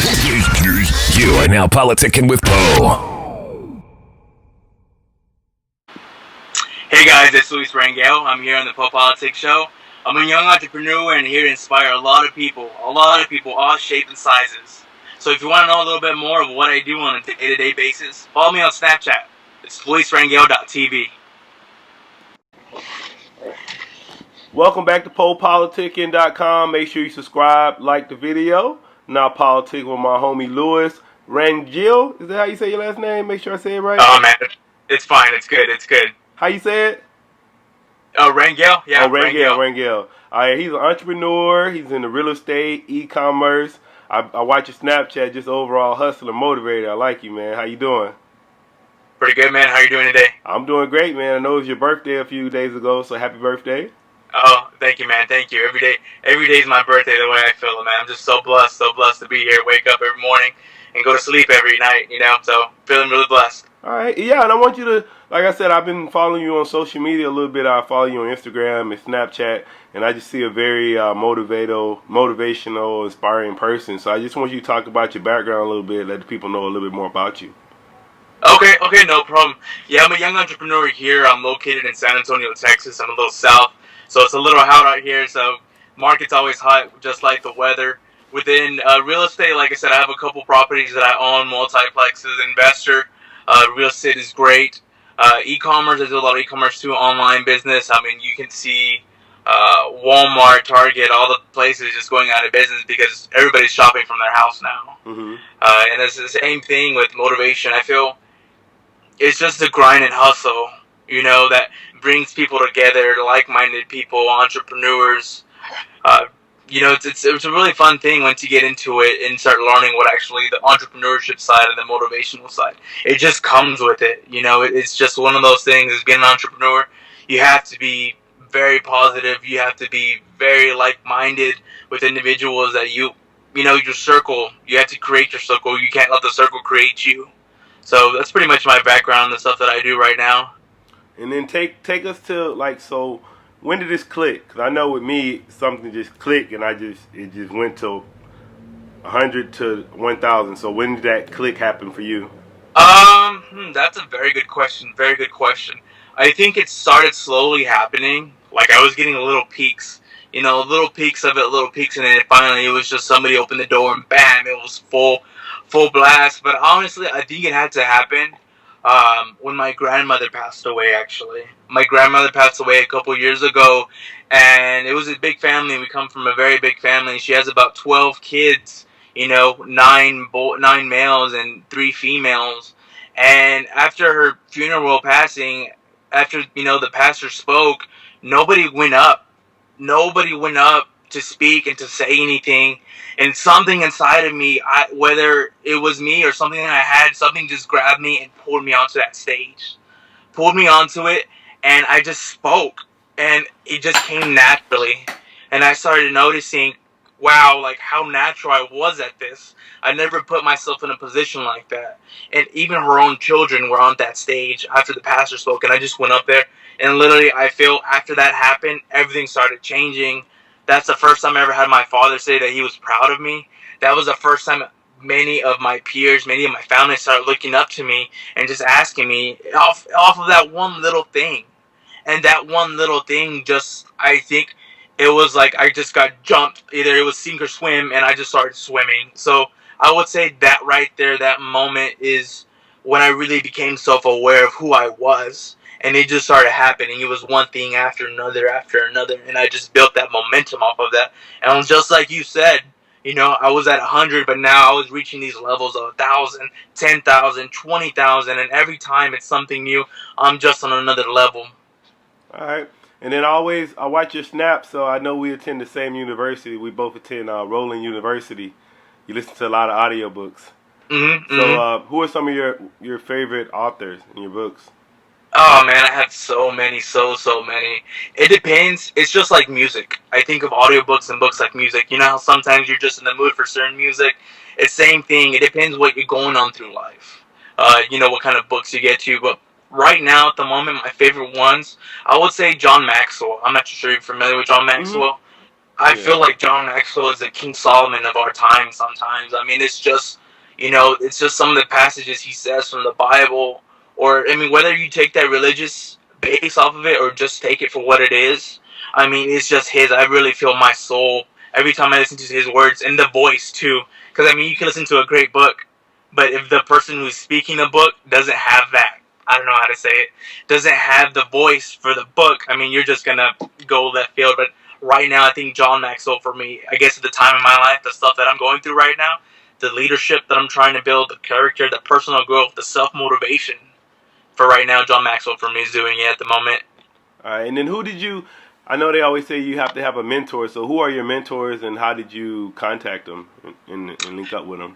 You are now politicking with Poe. Hey guys, it's Rangel. I'm here on the Poe Politics Show. I'm a young entrepreneur and here to inspire a lot of people, all shapes and sizes. So if you want to know a little bit more of what I do on a day-to-day basis, follow me on Snapchat. It's luisrangel.tv. Welcome back to PolePoliticking.com. Make sure you subscribe, like the video. Now politic with my homie Louis Rangel. Is that how you say your last name? Make sure I say it right. Oh man, it's fine. It's good. How you say it? Oh, Rangel? Yeah, Rangel. All right, he's an entrepreneur. He's in the real estate, e-commerce. I watch your Snapchat, just overall hustler, motivator. I like you, man. How you doing? Pretty good, man. How you doing today? I'm doing great, man. I know it was your birthday a few days ago, so happy birthday. Oh, thank you, man. Thank you. Every day is my birthday the way I feel it, man. I'm just so blessed to be here, wake up every morning and go to sleep every night, so feeling really blessed. All right, yeah, and I want you to, like I said, I've been following you on social media a little bit. I follow you on Instagram and Snapchat, and I just see a very motivational, inspiring person. So I just want you to talk about your background a little bit, let the people know a little bit more about you. Okay, no problem. Yeah, I'm a young entrepreneur here. I'm located in San Antonio, Texas. I'm a little south, so it's a little hot out here. So market's always hot, just like the weather. Within real estate, like I said, I have a couple properties that I own, multiplexes, investor. Real estate is great. E-commerce, I do a lot of e-commerce too, online business. I mean, you can see Walmart, Target, all the places just going out of business because everybody's shopping from their house now. Mm-hmm. And it's the same thing with motivation. I feel it's just the grind and hustle, that brings people together, like-minded people, entrepreneurs. It's a really fun thing once you get into it and start learning what actually the entrepreneurship side and the motivational side. It just comes with it. It's just one of those things. As being an entrepreneur, you have to be very positive. You have to be very like-minded with individuals that your circle. You have to create your circle. You can't let the circle create you. So that's pretty much my background, the stuff that I do right now. And then take us to so. When did this click? Because I know with me, something just clicked, and it just went to 100 to 1,000. So when did that click happen for you? That's a very good question. I think it started slowly happening. Like I was getting little peaks, little peaks of it, and then finally it was just somebody opened the door and bam, it was full blast. But honestly, I think it had to happen when my grandmother passed away. Actually, my grandmother passed away a couple years ago, and it was a big family. We come from a very big family. She has about 12 kids, 9 males and 3 females. And after her funeral passing, after the pastor spoke, nobody went up to speak and to say anything. And something inside of me, whether it was me or something that I had, something just grabbed me and pulled me onto that stage. Pulled me onto it, and I just spoke. And it just came naturally. And I started noticing, wow, like how natural I was at this. I never put myself in a position like that. And even her own children were on that stage after the pastor spoke. And I just went up there. And literally, I feel after that happened, everything started changing. That's the first time I ever had my father say that he was proud of me. That was the first time many of my peers, many of my family started looking up to me and just asking me off of that one little thing. And that one little thing I think it was like I just got jumped. Either it was sink or swim, and I just started swimming. So I would say that right there, that moment is when I really became self-aware of who I was. And it just started happening. It was one thing after another, and I just built that momentum off of that. And just like you said, I was at 100, but now I was reaching these levels of 1,000, 10,000, 20,000, and every time it's something new, I'm just on another level. All right. And then I watch your snaps, so I know we attend the same university. We both attend Roland University. You listen to a lot of audiobooks. Mm-hmm, so who are some of your favorite authors in your books? Oh man, I have so many. It depends. It's just like music. I think of audiobooks and books like music. You know how sometimes you're just in the mood for certain music? It's the same thing. It depends what you're going on through life. What kind of books you get to. But right now, at the moment, my favorite ones, I would say John Maxwell. I'm not sure if you're familiar with John Maxwell. I Yeah. feel like John Maxwell is the King Solomon of our time sometimes. I mean, it's just, it's just some of the passages he says from the Bible, or, I mean, whether you take that religious base off of it or just take it for what it is, I mean, it's just his. I really feel my soul every time I listen to his words, and the voice, too. Because, I mean, you can listen to a great book, but if the person who's speaking the book doesn't have that, I don't know how to say it, doesn't have the voice for the book, I mean, you're just going to go left field. But right now, I think John Maxwell for me, I guess at the time in my life, the stuff that I'm going through right now, the leadership that I'm trying to build, the character, the personal growth, the self-motivation, for right now, John Maxwell for me is doing it at the moment. All right. And then who did you? I know they always say you have to have a mentor. So who are your mentors, and how did you contact them and link up with them?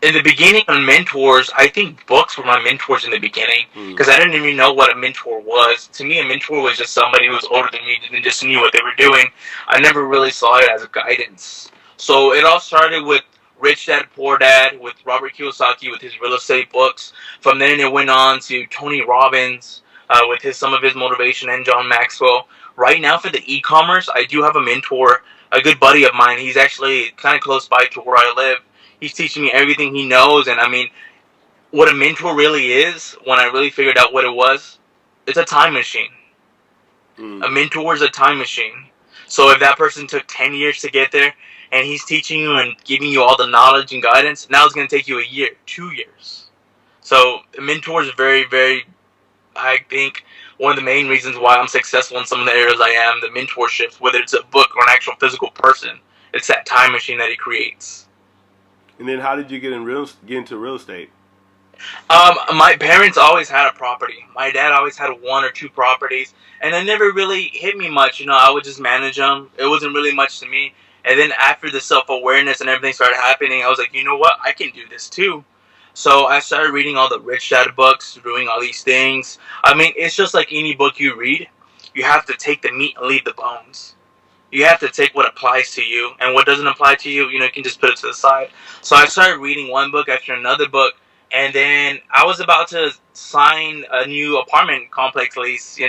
In the beginning on mentors, I think books were my mentors in the beginning because I didn't even know what a mentor was. To me, a mentor was just somebody who was older than me and just knew what they were doing. I never really saw it as a guidance. So it all started with Rich Dad Poor Dad with Robert Kiyosaki with his real estate books. From then it went on to Tony Robbins with some of his motivation, and John Maxwell. Right now for the e-commerce, I do have a mentor, a good buddy of mine. He's actually kind of close by to where I live. He's teaching me everything he knows, and I mean, what a mentor really is, when I really figured out what it was, it's a time machine. A mentor is a time machine. So if that person took 10 years to get there, and he's teaching you and giving you all the knowledge and guidance, now it's going to take you a year, 2 years. So a mentor is very, very, I think, one of the main reasons why I'm successful in some of the areas I am, the mentorship, whether it's a book or an actual physical person. It's that time machine that he creates. And then how did you get into real estate? My parents always had a property. My dad always had one or two properties, and it never really hit me much. I would just manage them. It wasn't really much to me. And then after the self-awareness and everything started happening, I was like, you know what? I can do this too. So I started reading all the Rich Dad books, doing all these things. I mean, it's just like any book you read. You have to take the meat and leave the bones. You have to take what applies to you, and what doesn't apply to you, you can just put it to the side. So I started reading one book after another book, and then I was about to sign a new apartment complex lease.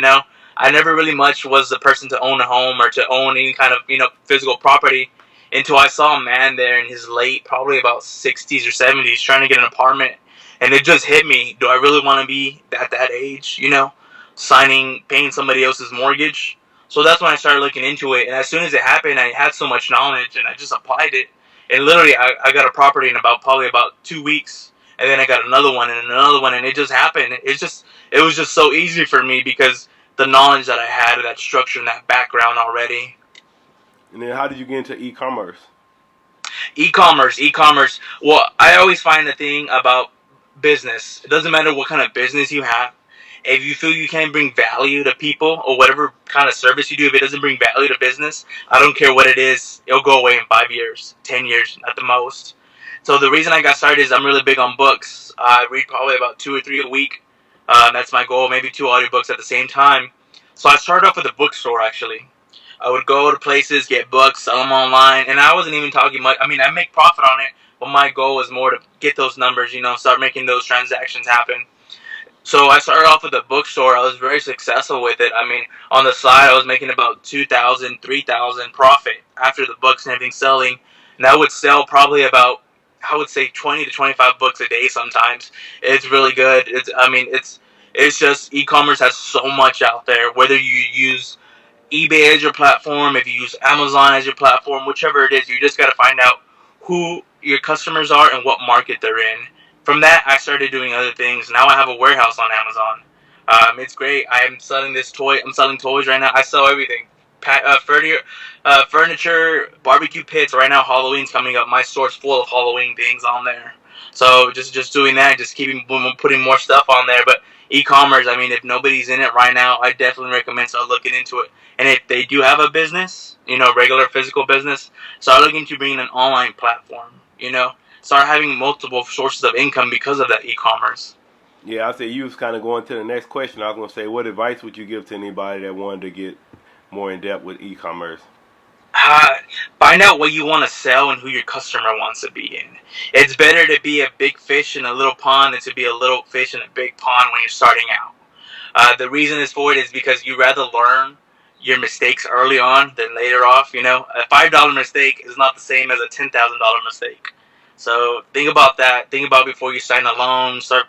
I never really much was the person to own a home or to own any kind of physical property until I saw a man there in his late, probably about 60s or 70s, trying to get an apartment, and it just hit me. Do I really want to be at that age? Paying somebody else's mortgage? So that's when I started looking into it, and as soon as it happened, I had so much knowledge, and I just applied it. And literally, I got a property in probably about 2 weeks, and then I got another one and another one, and it just happened. It was just so easy for me because the knowledge that I had, that structure, and that background already. And then how did you get into e-commerce? E-commerce. Well, I always find the thing about business. It doesn't matter what kind of business you have. If you feel you can't bring value to people or whatever kind of service you do, if it doesn't bring value to business, I don't care what it is, it'll go away in 5 years, 10 years at the most. So the reason I got started is I'm really big on books. I read probably about 2 or 3 a week. That's my goal, maybe 2 audiobooks at the same time. So I started off with a bookstore, actually. I would go to places, get books, sell them online, and I wasn't even talking much. I mean, I make profit on it, but my goal was more to get those numbers, start making those transactions happen. So I started off with a bookstore. I was very successful with it. I mean, on the side, I was making about 2,000, 3,000 profit after the books and everything selling. And I would sell probably about, I would say 20 to 25 books a day sometimes. It's really good. It's just e-commerce has so much out there. Whether you use eBay as your platform, if you use Amazon as your platform, whichever it is, you just got to find out who your customers are and what market they're in. From that, I started doing other things. Now I have a warehouse on Amazon. It's great. I'm selling I'm selling toys right now. I sell everything. Furniture, barbecue pits. Right now, Halloween's coming up. My store's full of Halloween things on there. So just doing that, just putting more stuff on there. But e-commerce, I mean, if nobody's in it right now, I definitely recommend start looking into it. And if they do have a business, regular physical business, start looking to bring in an online platform, start having multiple sources of income because of that e-commerce. Yeah, I say you was kind of going to the next question. I was going to say, what advice would you give to anybody that wanted to get more in depth with e-commerce? Find out what you want to sell and who your customer wants to be in. It's better to be a big fish in a little pond than to be a little fish in a big pond when you're starting out. The reason is for it is because you rather learn, your mistakes early on than later off. A $5 mistake is not the same as a $10,000 mistake. So think about that. Think about before you sign a loan, start,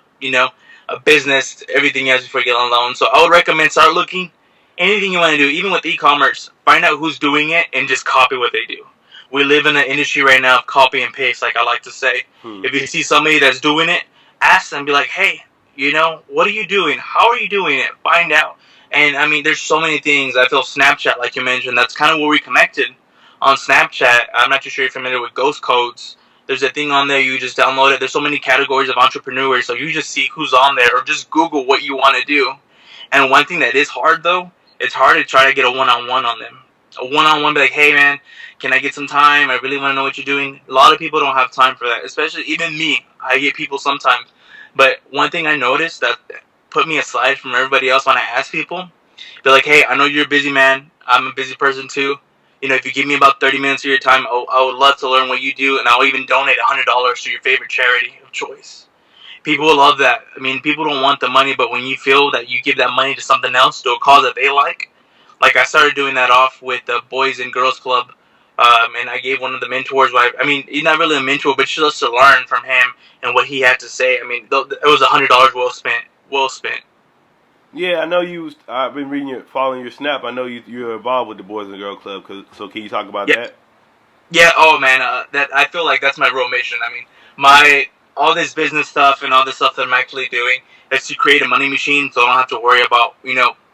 a business, everything else before you get on a loan. So I would recommend start looking anything you want to do, even with e-commerce. Find out who's doing it and just copy what they do. We live in an industry right now of copy and paste, like I like to say. If you see somebody that's doing it, ask them, be like, hey, what are you doing? How are you doing it? Find out. And I mean, there's so many things. I feel Snapchat, like you mentioned, that's kind of where we connected on Snapchat. I'm not too sure you're familiar with Ghost Codes. There's a thing on there, you just download it. There's so many categories of entrepreneurs, so you just see who's on there or just Google what you want to do. And one thing that is hard, though, it's hard to try to get a one-on-one on them. A one-on-one, be like, hey, man, can I get some time? I really want to know what you're doing. A lot of people don't have time for that, especially even me. I get people sometimes. But one thing I noticed that put me aside from everybody else when I ask people, be like, hey, I know you're a busy man. I'm a busy person too. If you give me about 30 minutes of your time, I would love to learn what you do, and I'll even donate $100 to your favorite charity of choice. People will love that. I mean, people don't want the money, but when you feel that you give that money to something else, to a cause that they like I started doing that off with the Boys and Girls Club, and I gave one of the mentors, he's not really a mentor, but just to learn from him and what he had to say. I mean, it was $100 well spent. Well spent. Yeah, I know you. I've been following your Snap. I know you're involved with the Boys and Girl Club. So can you talk about that? Yeah. Oh man, that I feel like that's my real mission. I mean, all this business stuff and all this stuff that I'm actually doing is to create a money machine, so I don't have to worry about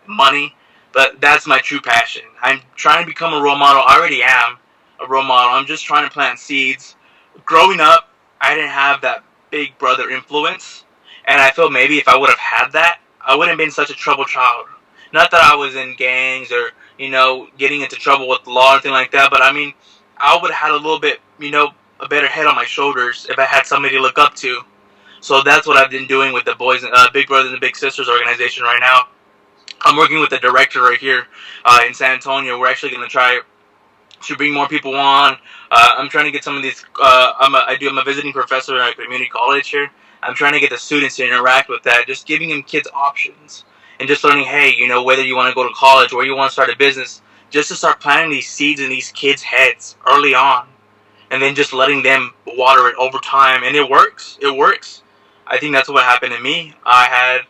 money. But that's my true passion. I'm trying to become a role model. I already am a role model. I'm just trying to plant seeds. Growing up, I didn't have that big brother influence, and I feel maybe if I would have had that, I wouldn't have been such a troubled child. Not that I was in gangs or, getting into trouble with the law or anything like that, but I mean, I would have had a little bit, a better head on my shoulders if I had somebody to look up to. So that's what I've been doing with the Boys, Big Brothers and Big Sisters organization right now. I'm working with the director right here in San Antonio. We're actually going to try to bring more people on. I'm trying to get some of these. I'm a visiting professor at a community college here. I'm trying to get the students to interact with that, just giving them kids options and just learning, hey, whether you want to go to college or you want to start a business, just to start planting these seeds in these kids' heads early on, and then just letting them water it over time, and it works. It works. I think that's what happened to me. I had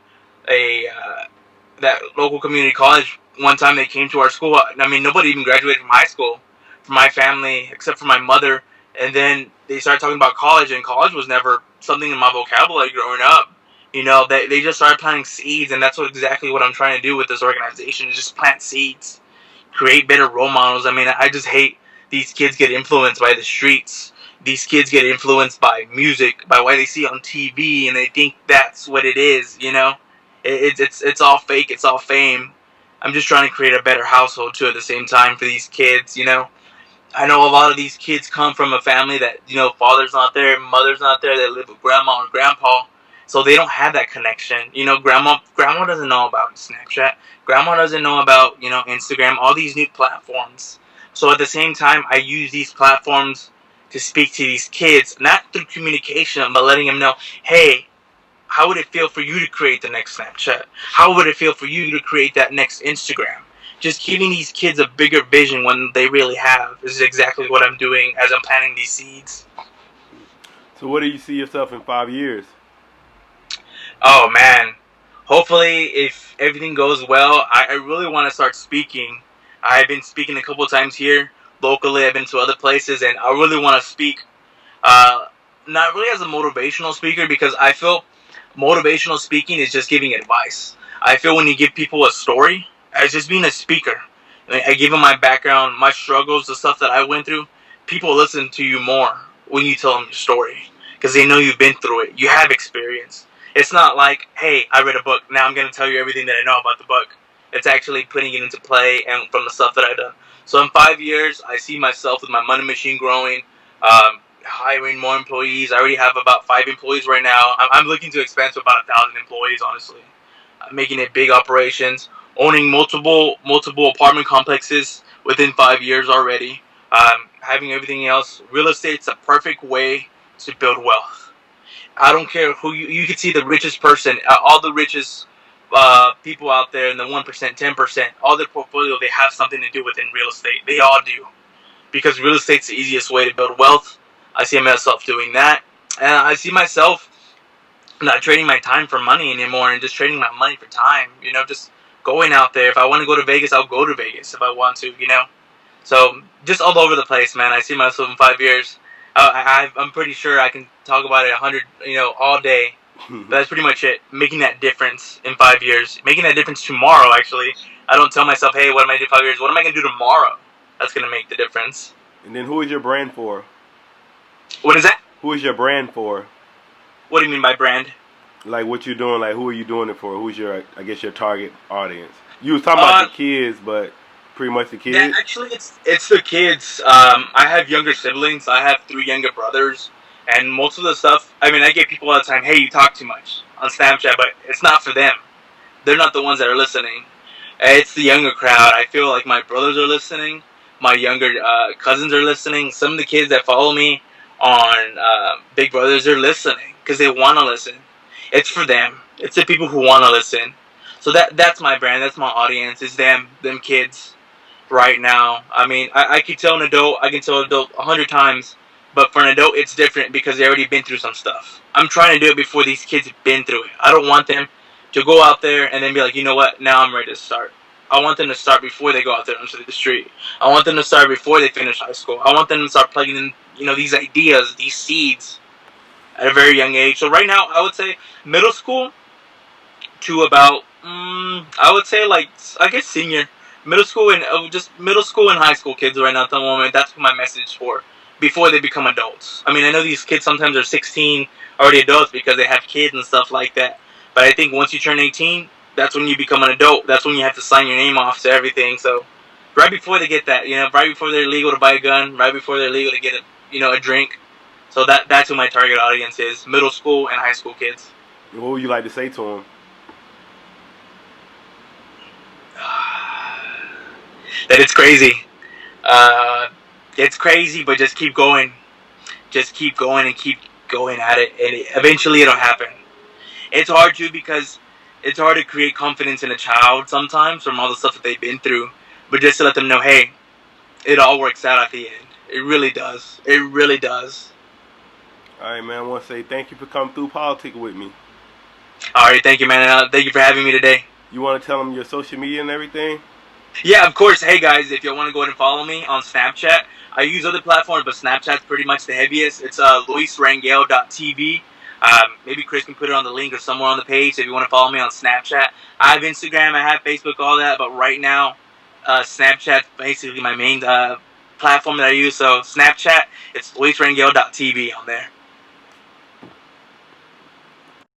that local community college. One time they came to our school. I mean, nobody even graduated from high school, from my family, except for my mother. And then they started talking about college, and college was never something in my vocabulary growing up. They just started planting seeds, and that's exactly what I'm trying to do with this organization, is just plant seeds, create better role models. I mean, I just hate these kids get influenced by the streets. These kids get influenced by music, by what they see on TV, and they think that's what it is, It's all fake, it's all fame. I'm just trying to create a better household, too, at the same time for these kids, I know a lot of these kids come from a family that, father's not there, mother's not there, they live with grandma or grandpa, so they don't have that connection. Grandma doesn't know about Snapchat, grandma doesn't know about, Instagram, all these new platforms. So at the same time, I use these platforms to speak to these kids, not through communication, but letting them know, hey, how would it feel for you to create the next Snapchat? How would it feel for you to create that next Instagram? Just giving these kids a bigger vision when they really have is exactly what I'm doing as I'm planting these seeds. So what do you see yourself in 5 years? Oh, man. Hopefully, if everything goes well, I really want to start speaking. I've been speaking a couple times here. Locally, I've been to other places, and I really want to speak. Not really as a motivational speaker, because I feel motivational speaking is just giving advice. I feel when you give people a story, as just being a speaker, I give them my background, my struggles, the stuff that I went through, people listen to you more when you tell them your story, because they know you've been through it. You have experience. It's not like, hey, I read a book, now I'm going to tell you everything that I know about the book. It's actually putting it into play and from the stuff that I've done. So in 5 years, I see myself with my money machine growing, hiring more employees. I already have about 5 employees right now. I'm looking to expand to about 1,000 employees, honestly. Making it big operations, owning multiple apartment complexes within 5 years already. Having everything else. Real estate's a perfect way to build wealth. I don't care who you can see the richest person, all the richest people out there in the 1%, 10%, all their portfolio, they have something to do within real estate. They all do. Because real estate's the easiest way to build wealth. I see myself doing that. And I see myself not trading my time for money anymore and just trading my money for time. Just going out there. If I want to go to Vegas, I'll go to Vegas if I want to. So just all over the place, man. I see myself in 5 years. I'm pretty sure I can talk about it 100, all day. But that's pretty much it. Making that difference in 5 years. Making that difference tomorrow, actually. I don't tell myself, hey, what am I going to do in 5 years? What am I going to do tomorrow? That's going to make the difference. And then who is your brand for? What is that? Who is your brand for? What do you mean by brand? Like what you're doing, like who are you doing it for? Who's your, I guess, your target audience? You was talking about the kids, but pretty much the kids? Yeah, actually, it's the kids. I have younger siblings. I have 3 younger brothers. And most of the stuff, I get people all the time, hey, you talk too much on Snapchat, but it's not for them. They're not the ones that are listening. It's the younger crowd. I feel like my brothers are listening. My younger cousins are listening. Some of the kids that follow me on Big Brothers are listening because they want to listen. It's for them. It's the people who want to listen. So that's my brand. That's my audience. It's them kids right now. I can tell an adult. I can tell an adult 100 times. But for an adult, it's different because they already been through some stuff. I'm trying to do it before these kids have been through it. I don't want them to go out there and then be like, you know what, now I'm ready to start. I want them to start before they go out there onto the street. I want them to start before they finish high school. I want them to start plugging in, these ideas, these seeds at a very young age. So right now, I would say middle school to about, I would say senior. Middle school and just middle school and high school kids right now at the moment. That's my message for. Before they become adults. I know these kids sometimes are 16, already adults because they have kids and stuff like that. But I think once you turn 18, that's when you become an adult. That's when you have to sign your name off to everything. So right before they get that, right before they're legal to buy a gun, right before they're legal to get a drink. So that's who my target audience is: middle school and high school kids. What would you like to say to them? That it's crazy. It's crazy, but just keep going. Just keep going and keep going at it, and eventually it'll happen. It's hard too because it's hard to create confidence in a child sometimes from all the stuff that they've been through. But just to let them know, hey, it all works out at the end. It really does. It really does. All right, man. I want to say thank you for coming through Politics with me. All right, thank you, man. Thank you for having me today. You want to tell them your social media and everything? Yeah, of course. Hey, guys, if you want to go ahead and follow me on Snapchat, I use other platforms, but Snapchat's pretty much the heaviest. It's luisrangel.tv. Maybe Chris can put it on the link or somewhere on the page if you want to follow me on Snapchat. I have Instagram, I have Facebook, all that, but right now, Snapchat's basically my main platform that I use. So Snapchat, it's luisrangel.tv on there.